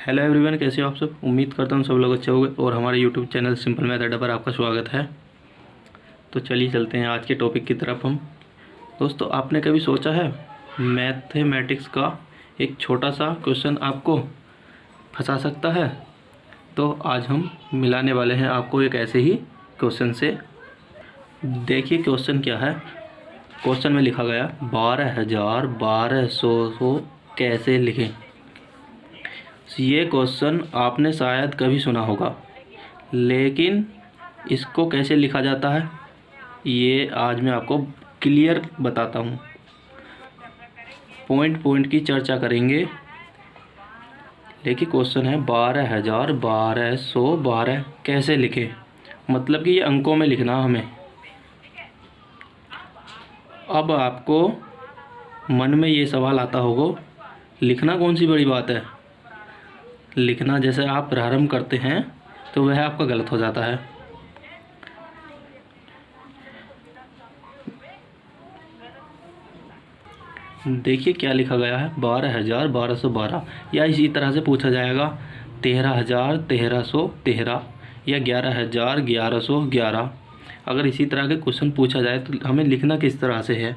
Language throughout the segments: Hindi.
हेलो एवरीवन, कैसे हो आप सब। उम्मीद करता हूँ सब लोग अच्छे होंगे और हमारे यूट्यूब चैनल सिंपल मैथ अड्डा पर आपका स्वागत है। तो चलिए चलते हैं आज के टॉपिक की तरफ हम। दोस्तों, आपने कभी सोचा है मैथमेटिक्स का एक छोटा सा क्वेश्चन आपको फंसा सकता है? तो आज हम मिलाने वाले हैं आपको एक ऐसे ही क्वेश्चन से। देखिए क्वेश्चन क्या है। क्वेश्चन में लिखा गया 12,1200 को कैसे लिखें। ये क्वेश्चन आपने शायद कभी सुना होगा, लेकिन इसको कैसे लिखा जाता है ये आज मैं आपको क्लियर बताता हूँ। पॉइंट पॉइंट की चर्चा करेंगे। लेकिन क्वेश्चन है 12,1212 कैसे लिखें, मतलब कि ये अंकों में लिखना हमें। अब आपको मन में ये सवाल आता होगा, लिखना कौन सी बड़ी बात है। लिखना जैसे आप प्रारंभ करते हैं तो वह आपका गलत हो जाता है। देखिए क्या लिखा गया है 12,1212, या इसी तरह से पूछा जाएगा 13,1313 या 11,1111। अगर इसी तरह के क्वेश्चन पूछा जाए तो हमें लिखना किस तरह से है।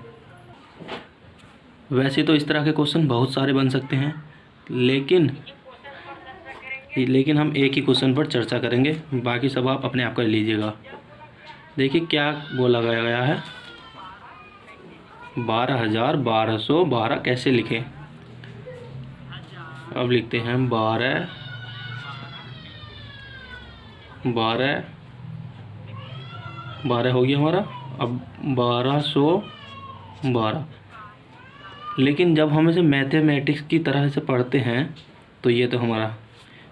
वैसे तो इस तरह के क्वेश्चन बहुत सारे बन सकते हैं, लेकिन हम एक ही क्वेश्चन पर चर्चा करेंगे, बाकी सब आप अपने आप कर लीजिएगा। देखिए क्या बोला गया है 12,1212 कैसे लिखें। अब लिखते हैं 12 हो गया हमारा। अब 1212, लेकिन जब हम इसे मैथमेटिक्स की तरह से पढ़ते हैं तो ये तो हमारा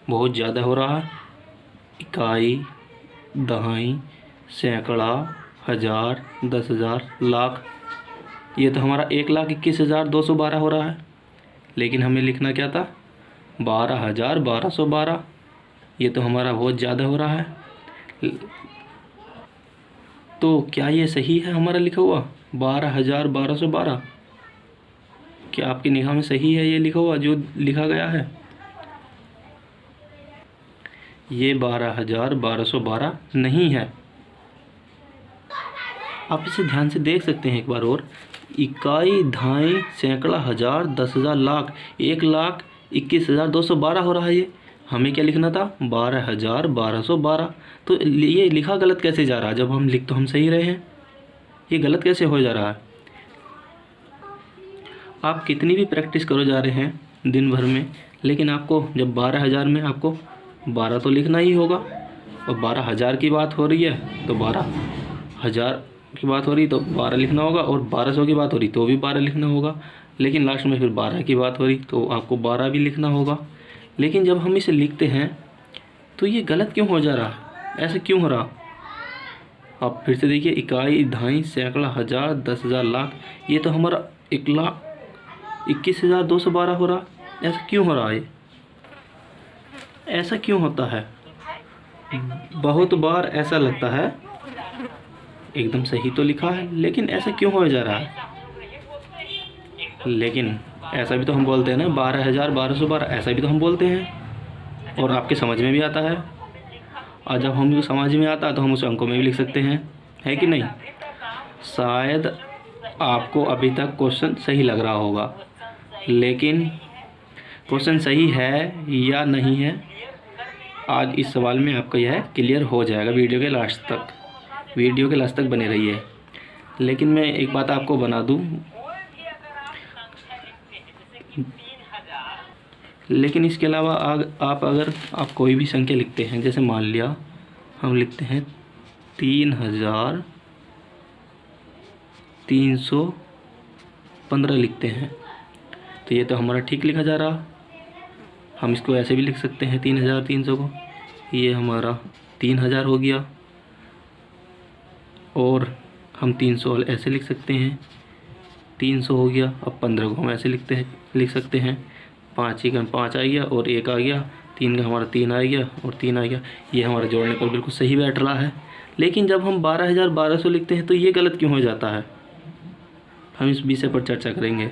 बहुत ज़्यादा हो रहा है। इकाई, दहाई, सैकड़ा, हज़ार, 10,000, लाख, ये तो हमारा 1,21,212 हो रहा है। लेकिन हमें लिखना क्या था 12,1212। ये तो हमारा बहुत ज़्यादा हो रहा है। तो क्या ये सही है हमारा लिखा हुआ 12,1212? क्या आपकी निगाह में सही है ये लिखा हुआ जो लिखा गया है? ये 12,1212 नहीं है। आप इसे ध्यान से देख सकते हैं एक बार और। इकाई, दहाई, सैकड़ा, हज़ार, 10,000, लाख, 1,21,212 हो रहा है। ये हमें क्या लिखना था 12,1212। तो ये लिखा गलत कैसे जा रहा है? जब हम लिख तो हम सही रहे हैं, ये गलत कैसे हो जा रहा है? आप कितनी भी प्रैक्टिस करो जा रहे हैं दिन भर में, लेकिन आपको जब 12,000 में आपको 12 तो लिखना ही होगा। और 12,000 की बात हो रही है तो 12,000 की बात हो रही तो 12 लिखना होगा, और 1200 की बात हो रही तो भी 12 लिखना होगा। लेकिन लास्ट में फिर 12 की बात हो रही तो आपको 12 भी लिखना होगा। लेकिन जब हम इसे लिखते हैं तो ये गलत क्यों हो जा रहा है? ऐसे क्यों हो रहा? आप फिर से देखिए, इकाई, दहाई, सैकड़ा, हज़ार, 10,000, लाख, ये तो हमारा 1,21,212 हो रहा। ऐसा क्यों हो रहा है? ऐसा क्यों होता है? बहुत बार ऐसा लगता है एकदम सही तो लिखा है, लेकिन ऐसा क्यों हो जा रहा है? लेकिन ऐसा भी तो हम बोलते हैं ना 12,1212, ऐसा भी तो हम बोलते हैं और आपके समझ में भी आता है। और जब हम समझ में आता है तो हम उसे अंकों में भी लिख सकते हैं, है कि नहीं? शायद आपको अभी तक क्वेश्चन सही लग रहा होगा, लेकिन क्वेश्चन सही है या नहीं है आज इस सवाल में आपका यह क्लियर हो जाएगा। वीडियो के लास्ट तक बने रहिए। लेकिन मैं एक बात आपको बना दूं, लेकिन इसके अलावा अगर आप कोई भी संख्या लिखते हैं, जैसे मान लिया हम लिखते हैं 3,315 लिखते हैं, तो ये तो हमारा ठीक लिखा जा रहा। हम इसको ऐसे भी लिख सकते हैं 3,300 को, ये हमारा 3,000 हो गया। और हम 300 ऐसे लिख सकते हैं, 300 हो गया। अब 15 को हम ऐसे लिख सकते हैं, 5 ही का 5 आ गया और 1 आ गया, 3 का हमारा 3 आ गया और 3 आ गया। ये हमारा जोड़ने पर बिल्कुल सही बैठ रहा है। लेकिन जब हम 12,1200 लिखते हैं तो ये गलत क्यों हो जाता है? हम इस विषय पर चर्चा करेंगे।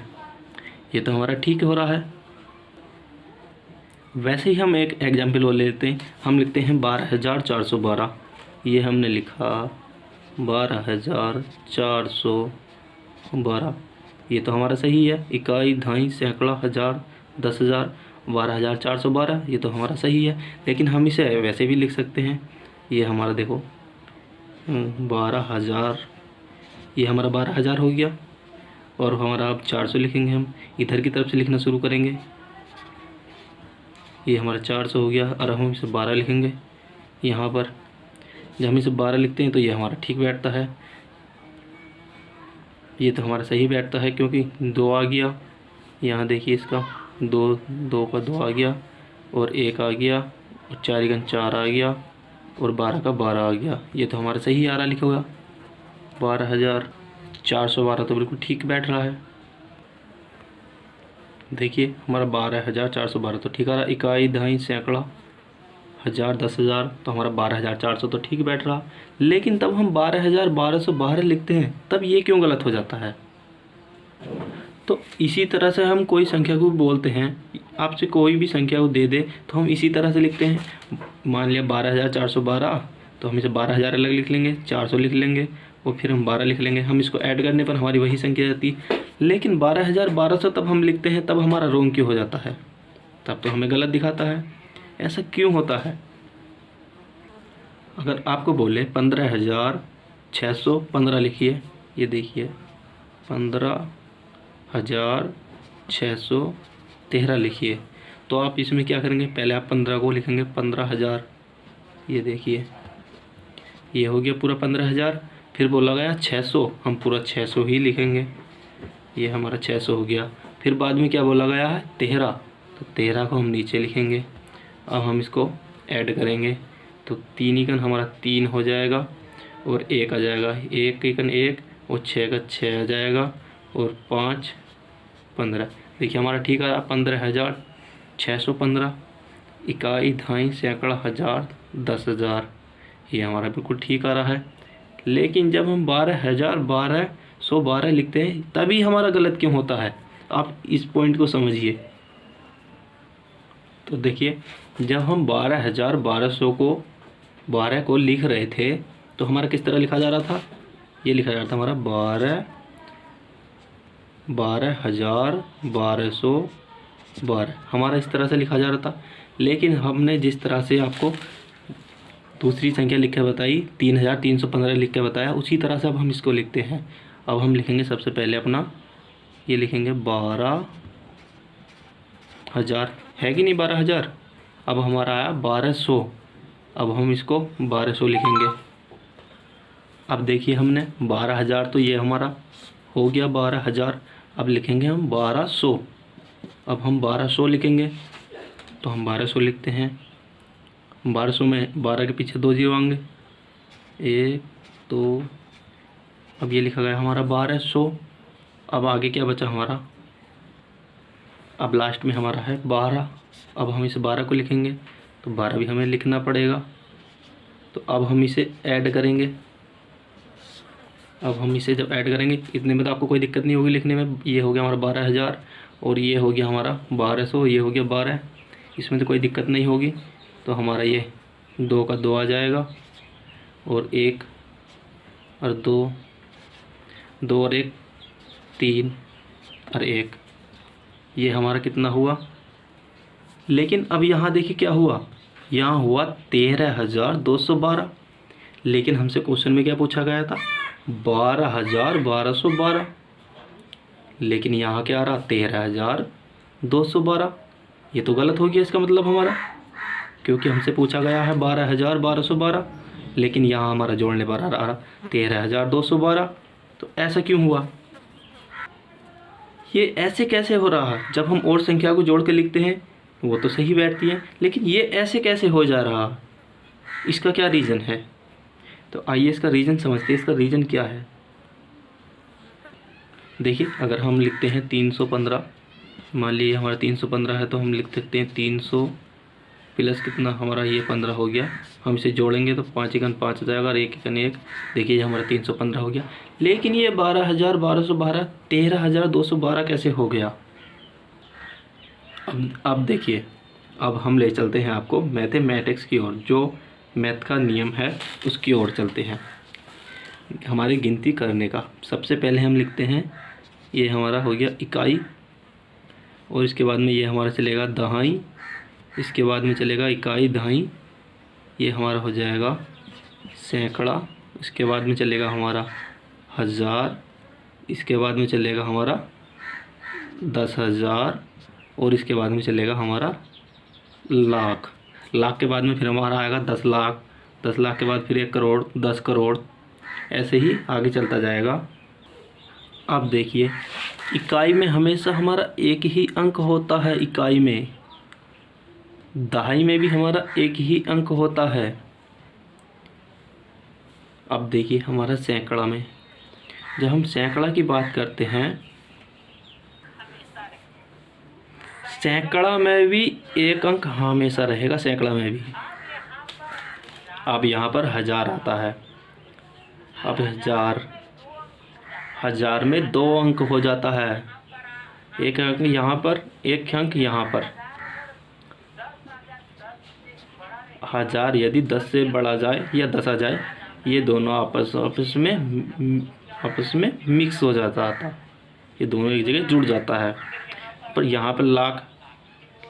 ये तो हमारा ठीक हो रहा है। वैसे ही हम एक एग्जाम्पल वो लेते हैं, हम लिखते हैं 12,412। ये हमने लिखा 12,412, ये तो हमारा सही है। इकाई, दहाई, सैकड़ा, हज़ार, 10,000, 12,412, ये तो हमारा सही है। लेकिन हम इसे वैसे भी लिख सकते हैं। ये हमारा देखो 12,000, ये हमारा 12,000 हो गया। और हमारा अब 400 लिखेंगे, हम इधर की तरफ से लिखना शुरू करेंगे। ये हमारा 400 हो गया और हम इसे 12 लिखेंगे यहाँ पर। जब हम इसे 12 लिखते हैं तो ये हमारा ठीक बैठता है, ये तो हमारा सही बैठता है क्योंकि 2 आ गया। यहाँ देखिए इसका 2, 2 का 2 आ गया और 1 आ गया और 4 1 4 आ गया और 12 का 12 आ गया। ये तो हमारा सही आ रहा लिखा हुआ। 12,412 तो बिल्कुल ठीक बैठ रहा है। देखिए हमारा 12,412 तो ठीक आ रहा। इकाई, दहाई, सैकड़ा, हज़ार, 10,000 तो हमारा 12,400 तो ठीक बैठ रहा। लेकिन तब हम 12,1212 लिखते हैं, तब ये क्यों गलत हो जाता है? तो इसी तरह से हम कोई संख्या को बोलते हैं, आपसे कोई भी संख्या को दे दे तो हम इसी तरह से लिखते हैं। मान लिया 12,412, तो हम इसे 12,000 अलग लिख लेंगे, 400 लिख लेंगे और फिर हम 12 लिख लेंगे। हम इसको ऐड करने पर हमारी वही संख्या जाती। लेकिन 12,1200 तब हम लिखते हैं, तब हमारा रॉन्ग क्यों हो जाता है? तब तो हमें गलत दिखाता है। ऐसा क्यों होता है? अगर आपको बोले 15,615 लिखिए, ये देखिए 15,613 लिखिए, तो आप इसमें क्या करेंगे? पहले आप 15 को लिखेंगे 15,000, ये देखिए ये हो गया पूरा 15,000। फिर बोला गया 600, हम पूरा 600 ही लिखेंगे, ये हमारा 600 हो गया। फिर बाद में क्या बोला गया है? 13, तो 13 को हम नीचे लिखेंगे। अब हम इसको ऐड करेंगे तो 3 एकन हमारा 3 हो जाएगा और 1 आ जाएगा, 1 एकन 1 और 6 का 6 आ जाएगा और 5 15। देखिए हमारा ठीक आ रहा 15,615। इकाई, दहाई, सैकड़ा, हज़ार, 10,000, ये हमारा बिल्कुल ठीक आ रहा है। लेकिन जब हम 12,112 लिखते हैं तभी हमारा गलत क्यों होता है? आप इस पॉइंट को समझिए। तो देखिए जब हम 12,1200 को 12 को लिख रहे थे तो हमारा किस तरह लिखा जा रहा था? ये लिखा जा रहा था हमारा 12,1212 हमारा इस तरह से लिखा जा रहा था। लेकिन हमने जिस तरह से आपको दूसरी संख्या लिख के बताई, 3,315 लिख के बताया, उसी तरह से अब हम इसको लिखते हैं। अब हम लिखेंगे सबसे पहले अपना, ये लिखेंगे 12,000, है कि नहीं 12,000। अब हमारा आया 1,200, अब हम इसको 1,200 लिखेंगे। अब देखिए हमने 12,000 तो ये हमारा हो गया 12,000। अब लिखेंगे हम 1,200, अब हम 1,200 लिखेंगे, तो हम 1,200 लिखते हैं। 1,200 में 12 के पीछे 2 जीरो आएंगे, 1 2। अब ये लिखा गया हमारा 1,200। अब आगे क्या बचा हमारा? अब लास्ट में हमारा है 12। अब हम इस 12 को लिखेंगे तो 12 भी हमें लिखना पड़ेगा। तो अब हम इसे ऐड करेंगे। अब हम इसे जब ऐड करेंगे इतने में तो आपको कोई दिक्कत नहीं होगी लिखने में। ये हो गया हमारा 12,000 और ये हो गया हमारा 1,200, ये हो गया 12, इसमें तो कोई दिक्कत नहीं होगी। तो हमारा ये 2 का 2 आ जाएगा और 1 और 2, 2 और 1 3 और 1, ये हमारा कितना हुआ? लेकिन अब यहाँ देखिए क्या हुआ, यहाँ हुआ 13,212। लेकिन हमसे क्वेश्चन में क्या पूछा गया था? 12,1212। लेकिन यहाँ क्या आ रहा? 13,212। ये तो गलत हो गया इसका मतलब हमारा, क्योंकि हमसे पूछा गया है 12,1212, लेकिन यहाँ हमारा जोड़ने पर आ रहा 13,212। तो ऐसा क्यों हुआ? ये ऐसे कैसे हो रहा है? जब हम और संख्या को जोड़ के लिखते हैं वो तो सही बैठती है, लेकिन ये ऐसे कैसे हो जा रहा? इसका क्या रीज़न है? तो आइए इसका रीज़न समझते हैं। इसका रीज़न क्या है? देखिए अगर हम लिखते हैं 315, मान लीजिए हमारा 315 है, तो हम लिख सकते हैं 300 प्लस कितना हमारा, ये 15 हो गया। हम इसे जोड़ेंगे तो 5 एकन 5 हो जाएगा और 1 एकन 1। देखिए ये हमारा 315 हो गया। लेकिन ये 12,1212 13,212 कैसे हो गया? अब देखिए अब हम ले चलते हैं आपको मैथमेटिक्स की ओर, जो मैथ का नियम है उसकी ओर चलते हैं। हमारी गिनती करने का सबसे पहले हम लिखते हैं, ये हमारा हो गया इकाई, और इसके बाद में ये हमारा चलेगा दहाई, इसके बाद में चलेगा इकाई दहाई, ये हमारा हो जाएगा सैकड़ा, इसके बाद में चलेगा हमारा हज़ार, इसके बाद में चलेगा हमारा 10,000, और इसके बाद में चलेगा हमारा लाख। लाख के बाद में फिर हमारा आएगा 10 लाख, 10 लाख के बाद फिर 1 करोड़, 10 करोड़, ऐसे ही आगे चलता जाएगा। अब देखिए, इकाई में हमेशा हमारा एक ही अंक होता है, इकाई में। दहाई में भी हमारा एक ही अंक होता है। अब देखिए हमारा सैकड़ा में, जब हम सैकड़ा की बात करते हैं, सैकड़ा में भी एक अंक हमेशा रहेगा, सैकड़ा में भी। अब यहाँ पर 1000 आता है। अब हज़ार में 2 अंक हो जाता है, एक अंक यहाँ पर, एक अंक यहाँ पर। 1000 यदि 10 से बढ़ा जाए या 10 आ जाए, ये दोनों आपस में मिक्स हो जाता था, ये दोनों एक जगह जुड़ जाता है। पर यहाँ पर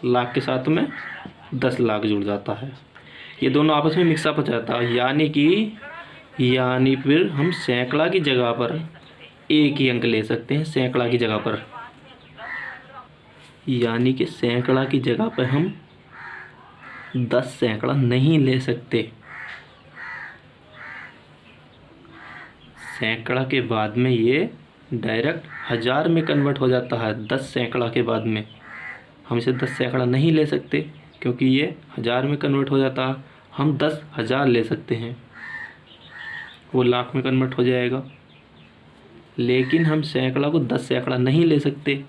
लाख के साथ में 10 लाख जुड़ जाता है, ये दोनों आपस में मिक्सअप हो जाता है। यानी फिर हम सैकड़ा की जगह पर एक ही अंक ले सकते हैं, सैकड़ा की जगह पर। यानी कि सैकड़ा की जगह पर हम 10 सैकड़ा नहीं ले सकते। सैकड़ा के बाद में ये डायरेक्ट 1000 में कन्वर्ट हो जाता है। 10 सैकड़ा के बाद में हम इसे 10 सैकड़ा नहीं ले सकते, क्योंकि ये 1000 में कन्वर्ट हो जाता है। हम 10,000 ले सकते हैं, वो लाख में कन्वर्ट हो जाएगा, लेकिन हम सैकड़ा को 10 सैकड़ा नहीं ले सकते।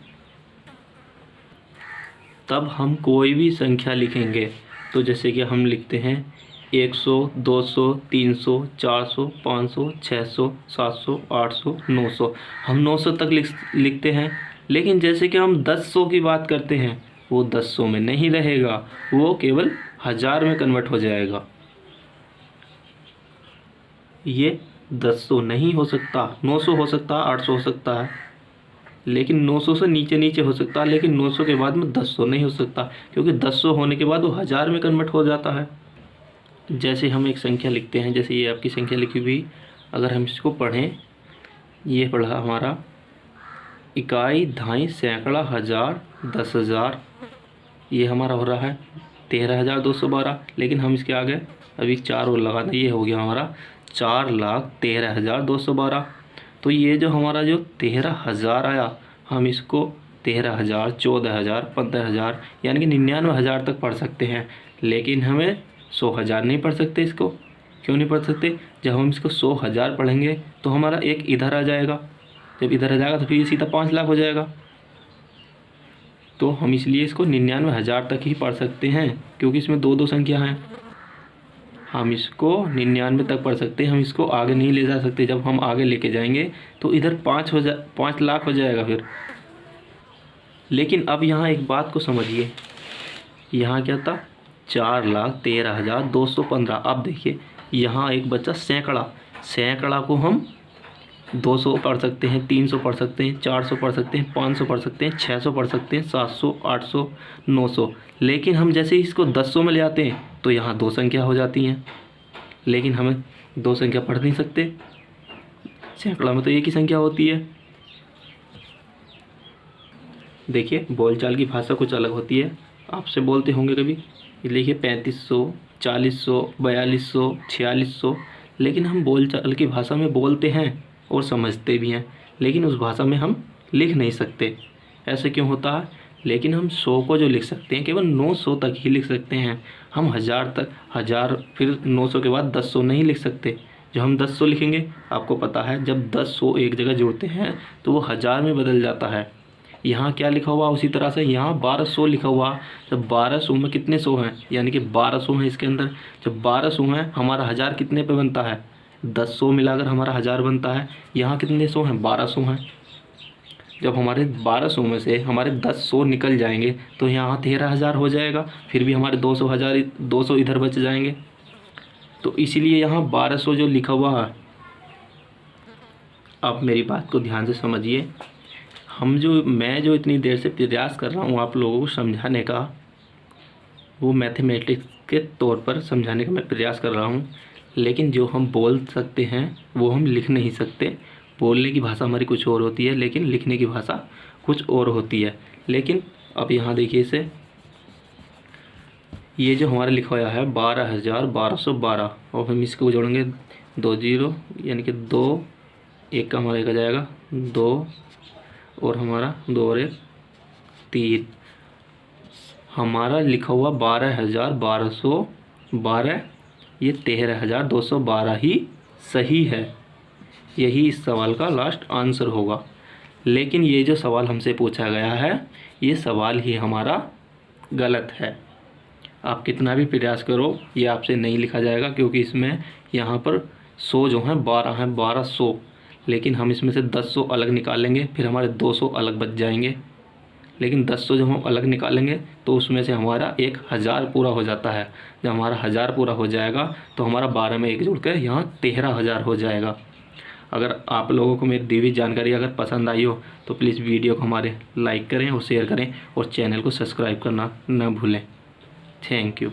तब हम कोई भी संख्या लिखेंगे, तो जैसे कि हम लिखते हैं 100, 200, 300, 400, 500, 600, 700, 800, 900। हम 900 तक लिखते हैं, लेकिन जैसे कि हम 10 की बात करते हैं, वो 10 में नहीं रहेगा, वो केवल 1000 में कन्वर्ट हो जाएगा। ये 10 नहीं हो सकता, 900 हो सकता है, 800 हो सकता है, लेकिन 900 से नीचे हो सकता है, लेकिन 900 के बाद में 10 नहीं हो सकता, क्योंकि 10 होने के बाद वो 1000 में कन्वर्ट हो जाता है। जैसे हम एक संख्या लिखते हैं, जैसे ये आपकी संख्या लिखी हुई, अगर हम इसको पढ़ें, ये पढ़ा हमारा इकाई, दहाई, सैकड़ा, हज़ार, 10,000, ये हमारा हो रहा है 13,212। लेकिन हम इसके आगे अभी 4 और लगाना, ये हो गया हमारा 4,13,212। तो ये जो हमारा जो 13,000 आया, हम इसको 13,000, 14,000, 15,000 यानी कि 99,000 तक पढ़ सकते हैं, लेकिन हमें 100,000 नहीं पढ़ सकते। इसको क्यों नहीं पढ़ सकते? जब हम इसको 100,000 पढ़ेंगे तो हमारा एक इधर आ जाएगा, जब इधर आ जाएगा तो फिर ये सीधा 5 लाख हो जाएगा। तो हम इसलिए इसको 99,000 तक ही पढ़ सकते हैं, क्योंकि इसमें 2 संख्या हैं। हम इसको 99 तक पढ़ सकते हैं, हम इसको आगे नहीं ले जा सकते। जब हम आगे लेके जाएंगे तो इधर 5 लाख हो जाएगा फिर। लेकिन अब यहाँ एक बात को समझिए, यहाँ क्या था? 4,13,215। अब देखिए यहाँ एक बच्चा सैकड़ा को हम 200 पढ़ सकते हैं, 300 पढ़ सकते हैं, 400 पढ़ सकते हैं, 500 पढ़ सकते हैं, 600 पढ़ सकते हैं, 700, 800, 900। लेकिन हम जैसे ही इसको 10 में ले आते हैं तो यहाँ 2 संख्या हो जाती हैं, लेकिन हमें 2 संख्या पढ़ नहीं सकते। सैकड़ा में तो एक ही संख्या होती है। देखिए बोलचाल की भाषा कुछ अलग होती है, आपसे बोलते होंगे कभी, लिखिए 3500, 4000, 4200, 4600। लेकिन हम बोलचाल की भाषा में बोलते हैं और समझते भी हैं, लेकिन उस भाषा में हम लिख नहीं सकते। ऐसे क्यों होता है? लेकिन हम 100 को जो लिख सकते हैं केवल 900 तक ही लिख सकते हैं। हम 1000 फिर 900 के बाद 10 नहीं लिख सकते। जब हम 10 लिखेंगे, आपको पता है जब 10 एक जगह जुड़ते हैं तो वो 1000 में बदल जाता है। यहाँ क्या लिखा हुआ उसी तरह से यहाँ 1200 लिखा हुआ। जब 1200 में कितने 100 हैं, यानी कि 1200 हैं इसके अंदर। जब 1200 हैं, हमारा 1000 कितने पे बनता है? 10 मिलाकर हमारा 1000 बनता है। यहाँ कितने 100 हैं? 1200 हैं। जब हमारे 1200 में से हमारे 10 निकल जाएंगे तो यहाँ 13,000 हो जाएगा, फिर भी हमारे 200 इधर बच जाएंगे। तो इसीलिए यहाँ 1200 जो लिखा हुआ है, आप मेरी बात को ध्यान से समझिए। मैं जो इतनी देर से प्रयास कर रहा हूँ आप लोगों को समझाने का, वो मैथमेटिक्स के तौर पर समझाने का मैं प्रयास कर रहा हूँ, लेकिन जो हम बोल सकते हैं वो हम लिख नहीं सकते। बोलने की भाषा हमारी कुछ और होती है, लेकिन लिखने की भाषा कुछ और होती है। लेकिन अब यहाँ देखिए इसे, ये जो हमारा लिखा हुआ है 12,1212, और हम इसको जोड़ेंगे 2 0, यानी कि 2 1 का हमारा एक आ जाएगा 2, और हमारा 2 और 1 3। हमारा लिखा हुआ 12,1212, ये 13,212 ही सही है। यही इस सवाल का लास्ट आंसर होगा। लेकिन ये जो सवाल हमसे पूछा गया है, ये सवाल ही हमारा गलत है। आप कितना भी प्रयास करो ये आपसे नहीं लिखा जाएगा, क्योंकि इसमें यहाँ पर 100 जो हैं 12 हैं, 1200, लेकिन हम इसमें से 10 अलग निकालेंगे, फिर हमारे 200 अलग बच जाएंगे। लेकिन 10 जब हम अलग निकालेंगे तो उसमें से हमारा 1000 पूरा हो जाता है। जब हमारा 1000 पूरा हो जाएगा तो हमारा 12 में 1 जुड़कर यहाँ 13,000 हो जाएगा। अगर आप लोगों को मेरी दी हुई जानकारी अगर पसंद आई हो तो प्लीज़ वीडियो को हमारे लाइक करें और शेयर करें, और चैनल को सब्सक्राइब करना ना भूलें। Thank you.